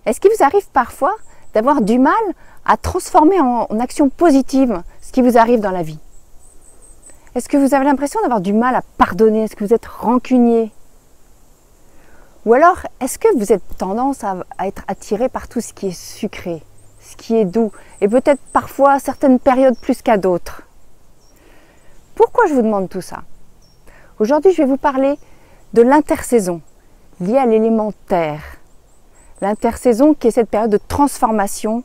Est-ce qu'il vous arrive parfois d'avoir du mal à transformer en action positive ce qui vous arrive dans la vie? Est-ce que vous avez l'impression d'avoir du mal à pardonner? Est-ce que vous êtes rancunier? Ou alors, est-ce que vous avez tendance à être attiré par tout ce qui est sucré, ce qui est doux, et peut-être parfois à certaines périodes plus qu'à d'autres? Pourquoi je vous demande tout ça? Aujourd'hui, je vais vous parler de l'intersaison liée à l'élément terre. L'intersaison qui est cette période de transformation,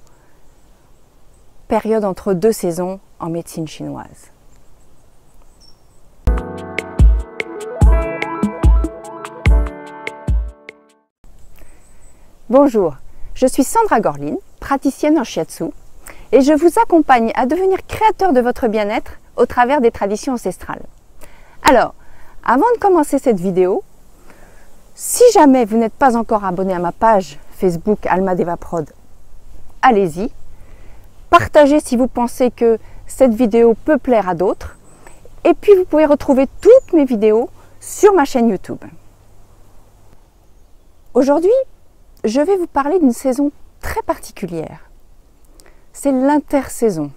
période entre deux saisons en médecine chinoise. Bonjour, je suis Sandra Gorline, praticienne en shiatsu, et je vous accompagne à devenir créateur de votre bien-être au travers des traditions ancestrales. Alors, avant de commencer cette vidéo, si jamais vous n'êtes pas encore abonné à ma page Facebook Alma Deva Prod, allez-y, partagez si vous pensez que cette vidéo peut plaire à d'autres, et puis vous pouvez retrouver toutes mes vidéos sur ma chaîne YouTube. Aujourd'hui, je vais vous parler d'une saison très particulière. C'est l'intersaison.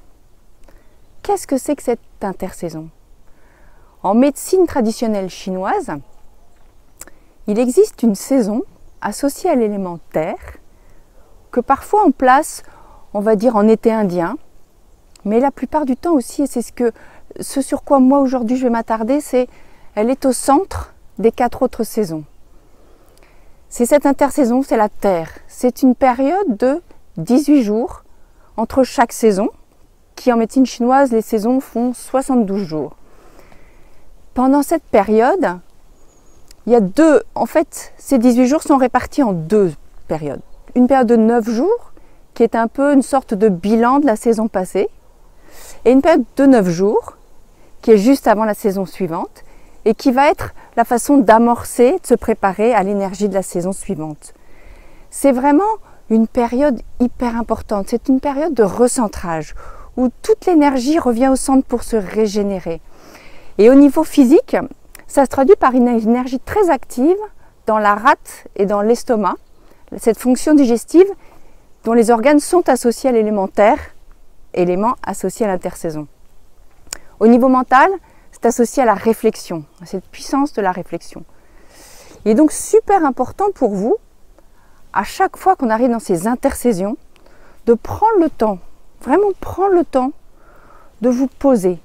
Qu'est-ce que c'est que cette intersaison? En médecine traditionnelle chinoise, il existe une saison associée à l'élément terre que parfois on place, on va dire, en été indien, mais la plupart du temps aussi, et c'est ce sur quoi moi aujourd'hui je vais m'attarder, elle est au centre des 4 autres saisons. C'est cette intersaison, c'est la terre. C'est une période de 18 jours entre chaque saison, qui en médecine chinoise, les saisons font 72 jours. Pendant cette période, il y a ces 18 jours sont répartis en 2 périodes. Une période de 9 jours, qui est un peu une sorte de bilan de la saison passée, et une période de 9 jours, qui est juste avant la saison suivante, et qui va être la façon d'amorcer, de se préparer à l'énergie de la saison suivante. C'est vraiment une période hyper importante, c'est une période de recentrage, où toute l'énergie revient au centre pour se régénérer. Et au niveau physique, ça se traduit par une énergie très active dans la rate et dans l'estomac, cette fonction digestive dont les organes sont associés à l'élément terre, élément associé à l'intersaison. Au niveau mental, c'est associé à la réflexion, à cette puissance de la réflexion. Il est donc super important pour vous, à chaque fois qu'on arrive dans ces intersaisons, de prendre le temps, vraiment prendre le temps de vous poser,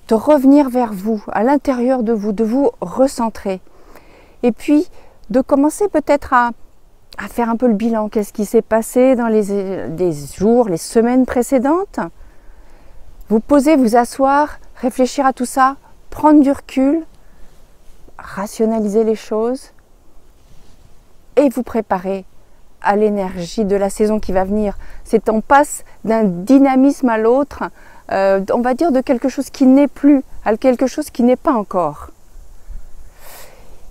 de revenir vers vous, à l'intérieur de vous recentrer. Et puis, de commencer peut-être à faire un peu le bilan. Qu'est-ce qui s'est passé dans les jours, les semaines précédentes? Vous poser, vous asseoir, réfléchir à tout ça, prendre du recul, rationaliser les choses et vous préparer à l'énergie de la saison qui va venir. On passe d'un dynamisme à l'autre, on va dire de quelque chose qui n'est plus à quelque chose qui n'est pas encore.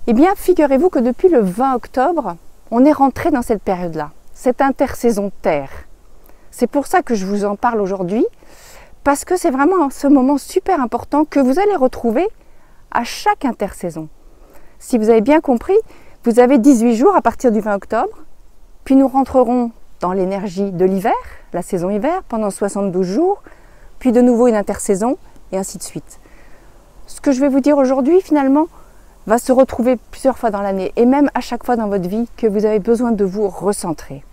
Eh bien, figurez-vous que depuis le 20 octobre, on est rentré dans cette période-là, cette intersaison terre. C'est pour ça que je vous en parle aujourd'hui, parce que c'est vraiment ce moment super important que vous allez retrouver à chaque intersaison. Si vous avez bien compris, vous avez 18 jours à partir du 20 octobre, puis nous rentrerons dans l'énergie de l'hiver, la saison hiver, pendant 72 jours, puis de nouveau une intersaison, et ainsi de suite. Ce que je vais vous dire aujourd'hui, finalement, va se retrouver plusieurs fois dans l'année, et même à chaque fois dans votre vie que vous avez besoin de vous recentrer.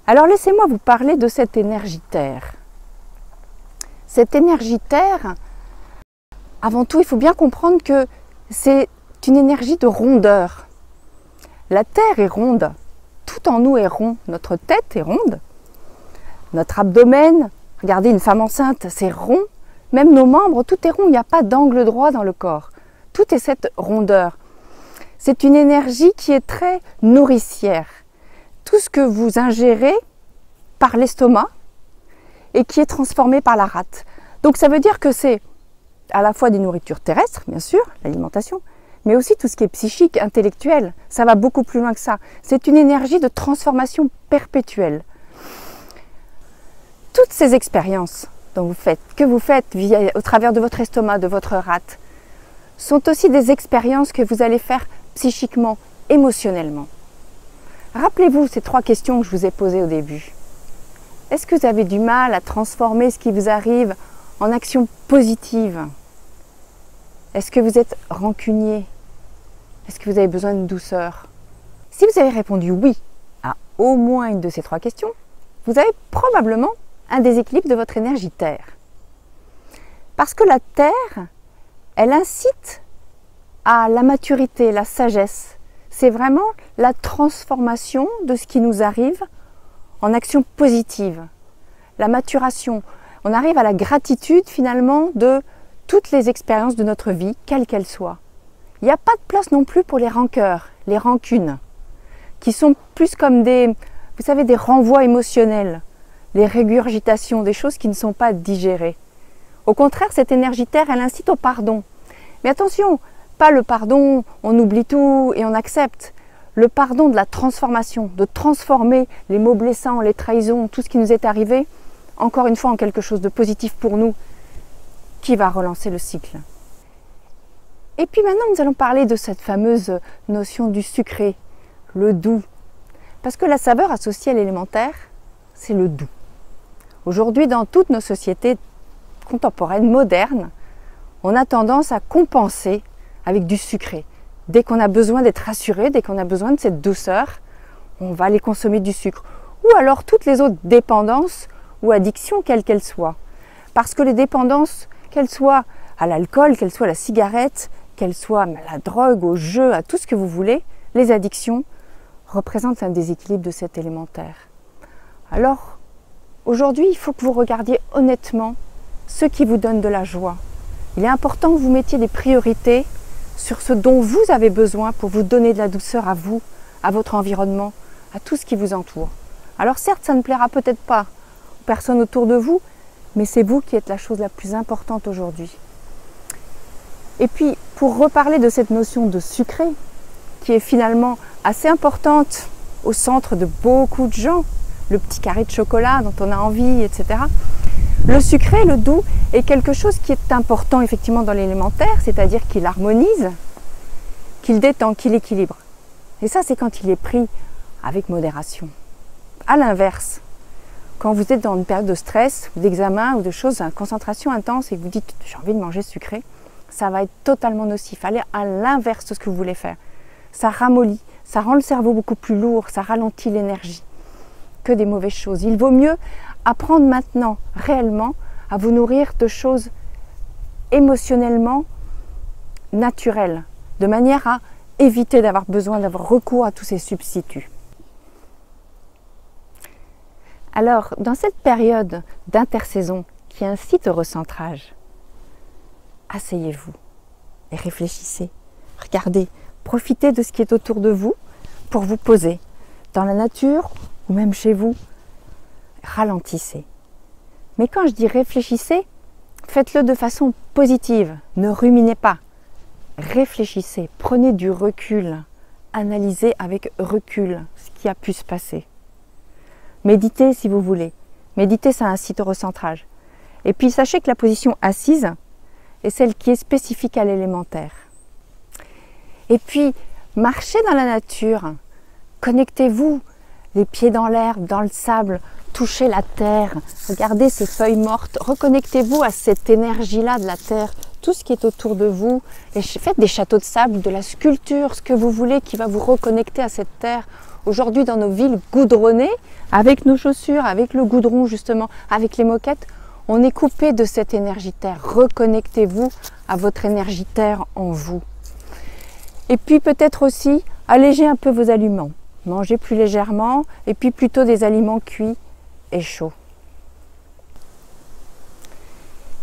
Alors laissez-moi vous parler de cette énergie terre. Cette énergie terre, avant tout, il faut bien comprendre que c'est une énergie de rondeur. La terre est ronde, tout en nous est rond, notre tête est ronde, notre abdomen, regardez une femme enceinte, c'est rond, même nos membres, tout est rond, il n'y a pas d'angle droit dans le corps, tout est cette rondeur. C'est une énergie qui est très nourricière. Tout ce que vous ingérez par l'estomac et qui est transformé par la rate. Donc ça veut dire que c'est à la fois des nourritures terrestres, bien sûr, l'alimentation, mais aussi tout ce qui est psychique, intellectuel. Ça va beaucoup plus loin que ça. C'est une énergie de transformation perpétuelle. Toutes ces expériences que vous faites au travers de votre estomac, de votre rate, sont aussi des expériences que vous allez faire psychiquement, émotionnellement. Rappelez-vous ces 3 questions que je vous ai posées au début. Est-ce que vous avez du mal à transformer ce qui vous arrive en action positive? Est-ce que vous êtes rancunier? Est-ce que vous avez besoin de douceur? Si vous avez répondu oui à au moins une de ces 3 questions, vous avez probablement un déséquilibre de votre énergie Terre. Parce que la Terre, elle incite à la maturité, la sagesse. C'est vraiment la transformation de ce qui nous arrive en action positive. La maturation. On arrive à la gratitude finalement de toutes les expériences de notre vie, quelles qu'elles soient. Il n'y a pas de place non plus pour les rancœurs, les rancunes, qui sont plus comme des, vous savez, des renvois émotionnels, les régurgitations, des choses qui ne sont pas digérées. Au contraire, cette énergie Terre, elle incite au pardon. Mais attention, pas le pardon, on oublie tout et on accepte. Le pardon de la transformation, de transformer les mots blessants, les trahisons, tout ce qui nous est arrivé, encore une fois en quelque chose de positif pour nous, qui va relancer le cycle. Et puis maintenant, nous allons parler de cette fameuse notion du sucré, le doux. Parce que la saveur associée à l'élémentaire, c'est le doux. Aujourd'hui, dans toutes nos sociétés contemporaines, modernes, on a tendance à compenser avec du sucré. Dès qu'on a besoin d'être rassuré, dès qu'on a besoin de cette douceur, on va aller consommer du sucre. Ou alors toutes les autres dépendances ou addictions, quelles qu'elles soient. Parce que les dépendances, qu'elles soient à l'alcool, qu'elles soient à la cigarette, qu'elles soient à la drogue, au jeu, à tout ce que vous voulez, les addictions représentent un déséquilibre de cet élémentaire. Alors, aujourd'hui, il faut que vous regardiez honnêtement ce qui vous donne de la joie. Il est important que vous mettiez des priorités sur ce dont vous avez besoin pour vous donner de la douceur à vous, à votre environnement, à tout ce qui vous entoure. Alors certes, ça ne plaira peut-être pas aux personnes autour de vous, mais c'est vous qui êtes la chose la plus importante aujourd'hui. Et puis, pour reparler de cette notion de sucré, qui est finalement assez importante au centre de beaucoup de gens, le petit carré de chocolat dont on a envie, etc. Le sucré, le doux, est quelque chose qui est important effectivement dans l'élémentaire, c'est-à-dire qu'il harmonise, qu'il détend, qu'il équilibre. Et ça, c'est quand il est pris avec modération. À l'inverse, quand vous êtes dans une période de stress, d'examen ou de choses, de concentration intense et que vous dites « j'ai envie de manger sucré », ça va être totalement nocif. Allez à l'inverse de ce que vous voulez faire. Ça ramollit, ça rend le cerveau beaucoup plus lourd, ça ralentit l'énergie. Que des mauvaises choses. Il vaut mieux apprendre maintenant, réellement, à vous nourrir de choses émotionnellement naturelles, de manière à éviter d'avoir besoin d'avoir recours à tous ces substituts. Alors, dans cette période d'intersaison qui incite au recentrage, asseyez-vous et réfléchissez. Regardez, profitez de ce qui est autour de vous pour vous poser dans la nature ou même chez vous. Ralentissez. Mais quand je dis réfléchissez, faites-le de façon positive. Ne ruminez pas. Réfléchissez, prenez du recul. Analysez avec recul ce qui a pu se passer. Méditez si vous voulez. Méditer, ça incite au recentrage. Et puis sachez que la position assise est celle qui est spécifique à l'élémentaire. Et puis, marchez dans la nature. Connectez-vous, les pieds dans l'herbe, dans le sable. Touchez la terre. Regardez ces feuilles mortes. Reconnectez-vous à cette énergie-là de la terre. Tout ce qui est autour de vous. Et faites des châteaux de sable, de la sculpture, ce que vous voulez qui va vous reconnecter à cette terre. Aujourd'hui, dans nos villes goudronnées, avec nos chaussures, avec le goudron justement, avec les moquettes, on est coupé de cette énergie terre. Reconnectez-vous à votre énergie terre en vous. Et puis peut-être aussi, allégez un peu vos aliments. Mangez plus légèrement et puis plutôt des aliments cuits et chauds.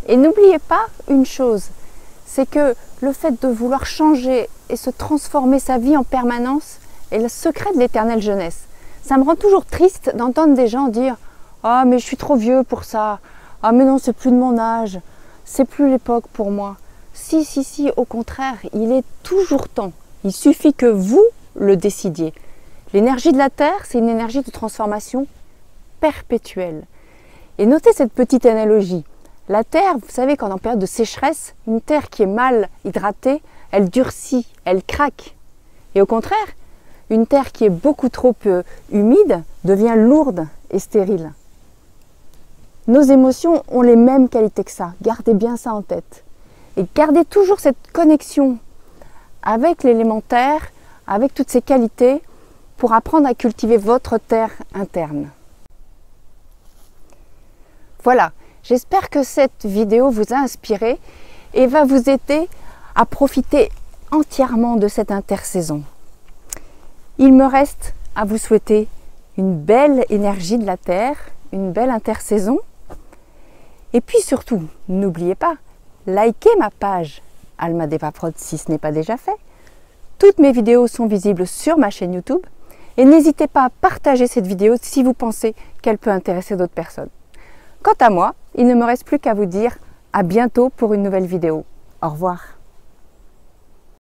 Et n'oubliez pas une chose, c'est que le fait de vouloir changer et se transformer sa vie en permanence est le secret de l'éternelle jeunesse. Ça me rend toujours triste d'entendre des gens dire « Ah, mais je suis trop vieux pour ça. Ah, mais non, c'est plus de mon âge. C'est plus l'époque pour moi. » Si, au contraire, il est toujours temps. Il suffit que vous le décidiez. L'énergie de la Terre, c'est une énergie de transformation perpétuelle. Et notez cette petite analogie. La Terre, vous savez qu'en période de sécheresse, une terre qui est mal hydratée, elle durcit, elle craque. Et au contraire, Une terre qui est beaucoup trop humide devient lourde et stérile. Nos émotions ont les mêmes qualités que ça. Gardez bien ça en tête. Et gardez toujours cette connexion avec l'élémentaire, avec toutes ces qualités, pour apprendre à cultiver votre terre interne. Voilà, j'espère que cette vidéo vous a inspiré et va vous aider à profiter entièrement de cette intersaison. Il me reste à vous souhaiter une belle énergie de la terre, une belle intersaison. Et puis surtout, n'oubliez pas, likez ma page Alma Deva Prod si ce n'est pas déjà fait. Toutes mes vidéos sont visibles sur ma chaîne YouTube et n'hésitez pas à partager cette vidéo si vous pensez qu'elle peut intéresser d'autres personnes. Quant à moi, il ne me reste plus qu'à vous dire à bientôt pour une nouvelle vidéo. Au revoir.